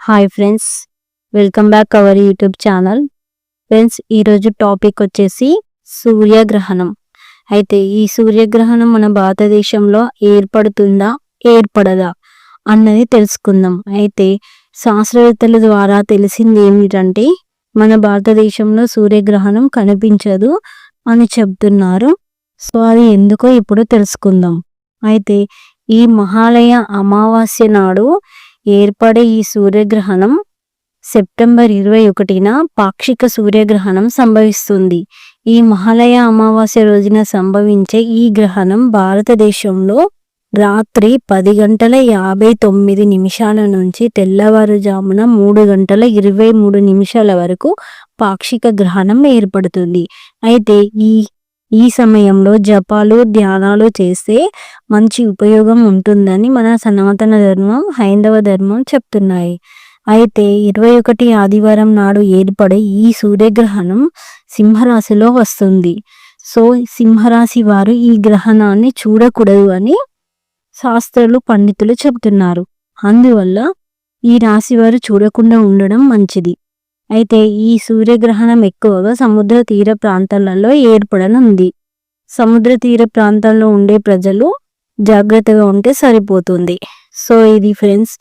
Hi friends, welcome back our YouTube channel. Friends, ఈరోజు topic వచ్చేసి సూర్యగ్రహణం. అయితే ఈ సూర్యగ్రహణం మన భారతదేశంలో ఏర్పడుతుందా, ఏర్పడదా అన్నది తెలుసుకుందాం. అయితే శాస్త్రవేత్తల ద్వారా తెలిసింది ఏమిటంటే మన భారతదేశంలో సూర్యగ్రహణం కనిపించదు అని చెప్తున్నారు. సో అది ఎందుకో ఇప్పుడు తెలుసుకుందాం. అయితే ఈ మహాలయ అమావాస్య నాడు ఏర్పడే ఈ సూర్యగ్రహణం సెప్టెంబర్ 21న పాక్షిక సూర్యగ్రహణం సంభవిస్తుంది. ఈ మహాలయ అమావాస్య రోజున సంభవించే ఈ గ్రహణం భారతదేశంలో రాత్రి 10:59 నుంచి తెల్లవారుజామున 3:23 వరకు పాక్షిక గ్రహణం ఏర్పడుతుంది. అయితే ఈ సమయంలో జపాలు, ధ్యానాలు చేస్తే మంచి ఉపయోగం ఉంటుందని మన సనాతన ధర్మం, హైందవ ధర్మం చెప్తున్నాయి. అయితే 21 ఆదివారం నాడు ఏర్పడే ఈ సూర్యగ్రహణం సింహరాశిలో వస్తుంది. సో సింహరాశి వారు ఈ గ్రహణాన్ని చూడకూడదు అని శాస్త్రులు, పండితులు చెబుతున్నారు. అందువల్ల ఈ రాశి వారు చూడకుండా ఉండడం మంచిది. అయితే ఈ సూర్యగ్రహణం ఎక్కువగా సముద్ర తీర ప్రాంతాలలో ఏర్పడనుంది. సముద్ర తీర ప్రాంతాల్లో ఉండే ప్రజలు జాగ్రత్తగా ఉంటే సరిపోతుంది. సో ఇది ఫ్రెండ్స్,